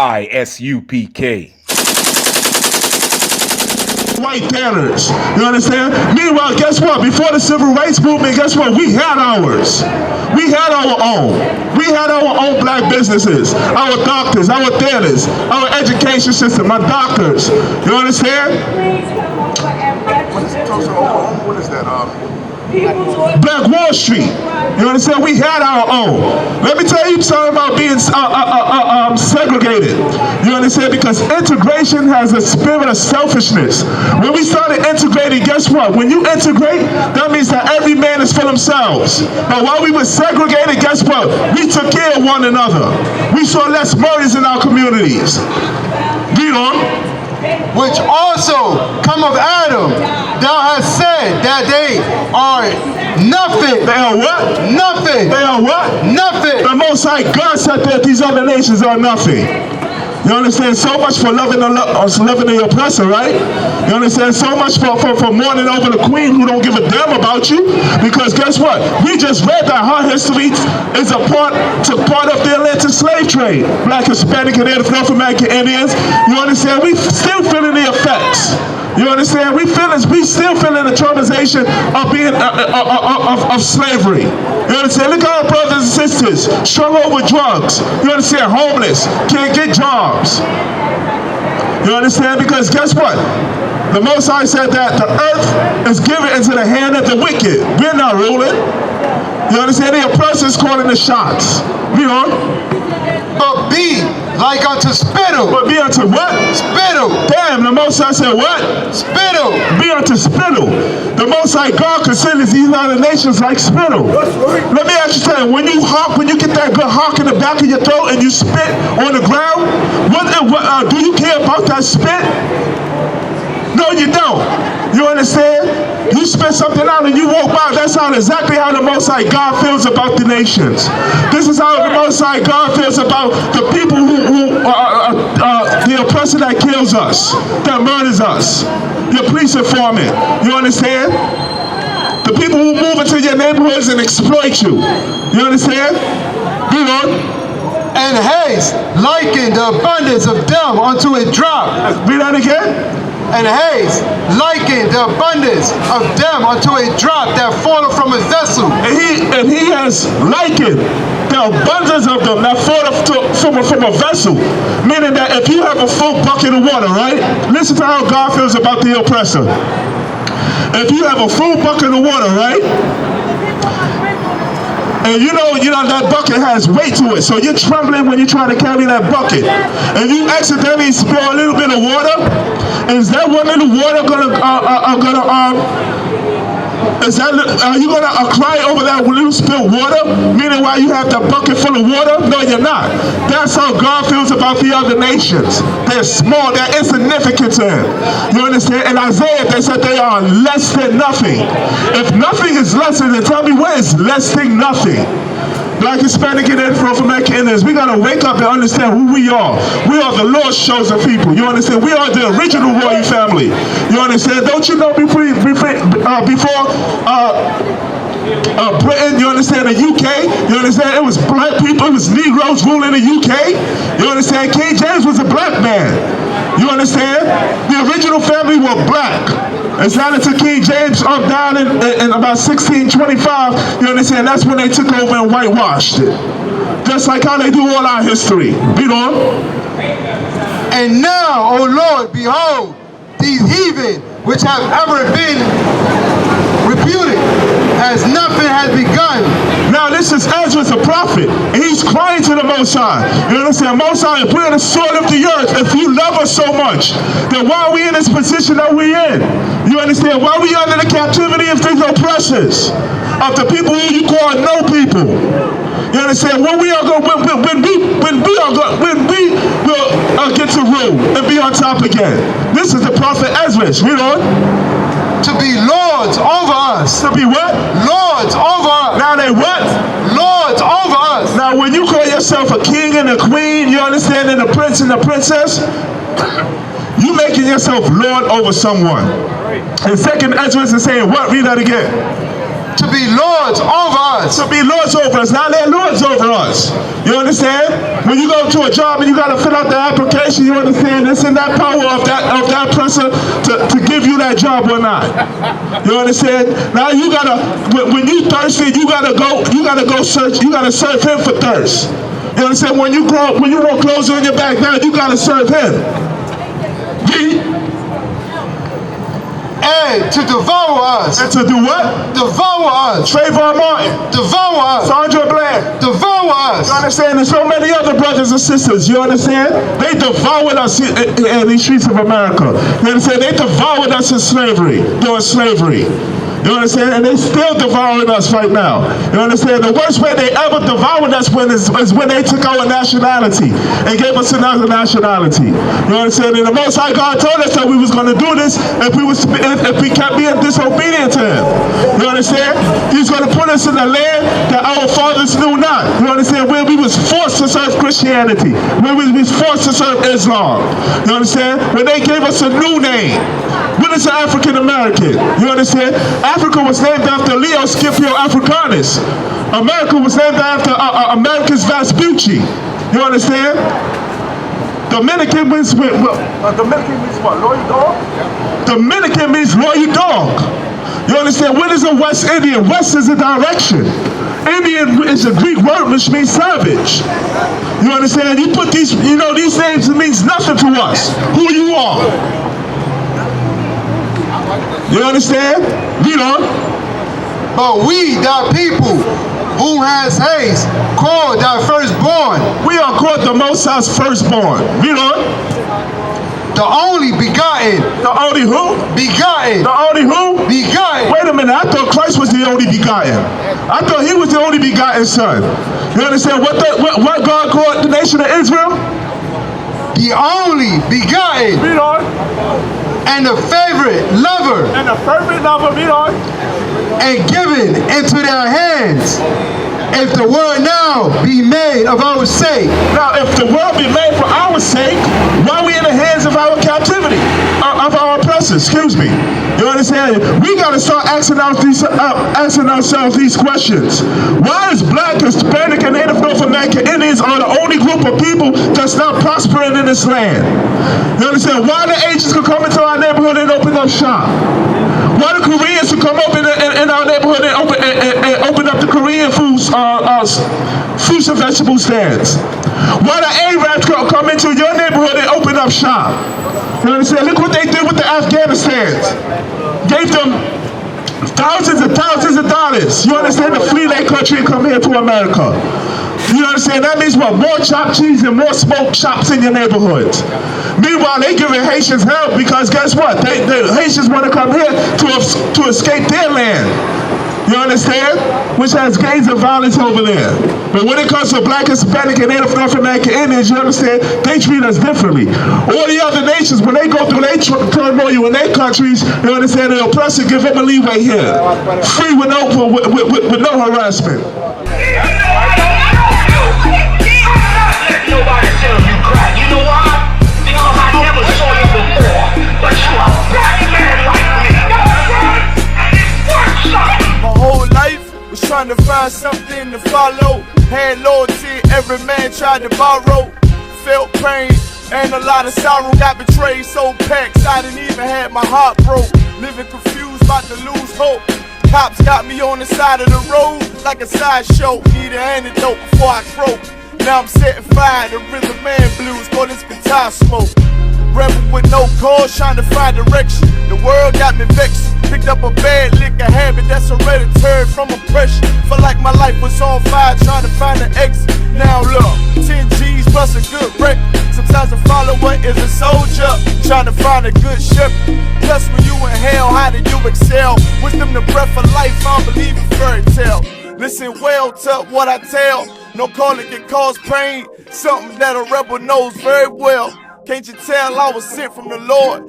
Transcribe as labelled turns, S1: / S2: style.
S1: I.S.U.P.K.
S2: White banners. You understand? Meanwhile, guess what? Before the civil rights movement, guess what? We had ours. We had our own. We had our own black businesses, our doctors, our theaters, our education system, our doctors. You understand? What is that? Black Wall Street. You understand? We had our own. Let me tell you something about being segregated. You understand? Because integration has a spirit of selfishness. When we started integrating, guess what? When you integrate, that means that every man is for themselves. But while we were segregated, guess what? We took care of one another. We saw less murders in our communities. Read on.
S3: Which also come of Adam, thou hast said that they are nothing.
S2: They are what?
S3: Nothing.
S2: They are what?
S3: Nothing.
S2: The Most High God said that these other nations are nothing. You understand? So much for loving the oppressor, right? You understand? So much for mourning over the queen who don't give a damn about you. Because guess what? We just read that her history is a part of the Atlantic slave trade. Black, Hispanic, and Native North American Indians. You understand? We still feeling the effects. You understand? We still feeling the traumatization of being of slavery. You understand? Look at our brothers and sisters struggle with drugs. You understand? Homeless, can't get jobs. You understand? Because guess what? The Most High said that the earth is given into the hand of the wicked. We're not ruling. You understand? The oppressor is calling the shots. Read on.
S3: But be like unto spittle.
S2: But be unto what?
S3: Spittle.
S2: Damn, the Most High said what?
S3: Spittle.
S2: Be unto spittle. The Most High God considers these other nations like spittle. Let me ask you something. When you hawk, when you get that good hawk in the back of your throat and you spit on the ground, do you care about that spit? No, you don't. You understand? You spit something out and you walk by. That's exactly how the Most High God feels about the nations. This is how the Most High God feels about the people the oppressor that kills us, that murders us. Your police informant. You understand? The people who move into your neighborhoods and exploit you. You understand? You know?
S3: And haste liken the abundance of them unto a drop.
S2: Read that again.
S3: And haste liken the abundance of them unto a drop that falleth from a vessel.
S2: And he has likened the abundance of them that falleth from a vessel. Meaning that if you have a full bucket of water, right? Listen to how God feels about the oppressor. If you have a full bucket of water, right? And you know that bucket has weight to it, so you're trembling when you try to carry that bucket. And you accidentally spill a little bit of water. Is that one little water are you gonna cry over that little spilled water? Meaning why you have that bucket full of water? No, you're not. That's how God feels about the other nations. They're small, they're insignificant to him. You understand? In Isaiah, they said they are less than nothing. If nothing is less than, tell me where is less than nothing? Black, Hispanic, and Native North American Indians, we gotta wake up and understand who we are. We are the Lord's chosen people. You understand? We are the original royal family. You understand? Don't you know before Britain, you understand, the UK, you understand, it was black people, it was Negroes ruling the UK. You understand? King James was a black man. You understand? The original family were black. It's not until King James died in about 1625, you understand, that's when they took over and whitewashed it. Just like how they do all our history. Read on.
S3: And now, O Lord, behold, these heathen which have ever been reputed, as nothing has begun.
S2: Now this is Ezra the prophet, and he's crying to the Most High. You understand? Most High, if we're the salt of the earth, if you love us so much, then why are we in this position that we're in? You understand? Why are we under the captivity of these oppressors, of the people who you call no people? You understand? When we will get to rule and be on top again. This is the prophet Ezra. Read on.
S3: To be lords over us.
S2: To be what?
S3: Lords over us.
S2: Now they what?
S3: Lords over us.
S2: Now when you call yourself a king and a queen, you understand, and a prince and a princess, you making yourself lord over someone. And second Ezra is saying what? Read that again.
S3: to be lords over us.
S2: To be lords over us. Now they're lords over us. You understand? When you go to a job and you gotta fill out the application, you understand it's in that power of that oppressor to give you that job or not. You understand? Now you gotta, when you thirsty, you gotta go search, you gotta serve him for thirst. You understand? When you want clothes on your back now, you gotta serve him.
S3: And to devour us.
S2: And to do what?
S3: Devour us.
S2: Trayvon Martin.
S3: Devour us.
S2: Sandra Bland.
S3: Devour us.
S2: You understand? There's so many other brothers and sisters. You understand? They devoured us in these streets of America. You understand? They devoured us in slavery, during slavery. You understand? And they still devouring us right now. You understand? The worst way they ever devoured us is when they took our nationality and gave us another nationality. You understand? And the Most High God told us that we was going to do this if we kept being disobedient to him. You understand? He's going to put us in a land that our fathers knew not. You understand? Where we was forced to serve Christianity. Where we was forced to serve Islam. You understand? When they gave us a new name. What is an African American? You understand? Africa was named after Leo Scipio Africanus. America was named after Americus Vespucci. You understand? Dominican means what? Loyal dog? Dominican means loyal dog. You understand? What is a West Indian? West is a direction. Indian is a Greek word which means savage. You understand? You put these, these names, it means nothing to us. Who you are. You understand? Read on.
S3: But we, thy people, who has haste, called thy firstborn.
S2: We are called the Most High's firstborn. Read on.
S3: The only begotten.
S2: The only who?
S3: Begotten.
S2: The only who?
S3: Begotten.
S2: Wait a minute, I thought Christ was the only begotten. I thought he was the only begotten son. You understand what God called the nation of Israel?
S3: The only begotten.
S2: Read on.
S3: And the favorite lover.
S2: And the favorite lover, read on.
S3: And given into their hands. If the word now be made of our sake.
S2: Now, if the word be made for our sake, why are we in the hands of our captivity? Of our oppressors, excuse me. You understand? We got to start asking ourselves these questions. Why is Black, Hispanic, and Native North American Indians are the only group of people that's not prospering in this land? You understand? Why the Asians could come into our neighborhood and open up shop? Why the Koreans could come up in our neighborhood and open up the Korean fruits and vegetable stands? Why the Arabs could come into your neighborhood and open up shop? You understand? Look what they did with the Afghanistans. Gave them thousands and thousands of dollars. You understand? To flee their country and come here to America. You understand? That means what? More chopped cheese and more smoked shops in your neighborhoods. Meanwhile, they giving Haitians help because guess what? The Haitians want to come here to escape their land. You understand? Which has gangs of violence over there. But when it comes to Black, Hispanic, and Native North American Indians, you understand? They treat us differently. All the other nations, when they go through their turmoil in their countries, you understand? The oppressor give them a leeway here. Free with no harassment.
S1: Nobody tell you crack. You know why? Because I never saw you before. But you a black man like me. And it's worth something.
S4: My whole life was trying to find something to follow. Had loyalty, every man tried to borrow. Felt pain and a lot of sorrow. Got betrayed, sold packs, I didn't even have my heart broke. Living confused, about to lose hope. Cops got me on the side of the road like a sideshow. Need an antidote before I croak. Now I'm setting fire to rhythm man blues, boy, this guitar smoke. Rebel with no cause, trying to find direction. The world got me vexed. Picked up a bad liquor habit that's hereditary from oppression. Felt like my life was on fire, trying to find an exit. Now look, 10 G's plus a good record. Sometimes a follower is a soldier, trying to find a good shepherd. Plus when you in hell, how did you excel? Wisdom the breath of life, I don't believe in fairy tale. Listen well to what I tell. No calling can cause pain. Something that a rebel knows very well. Can't you tell I was sent from the Lord?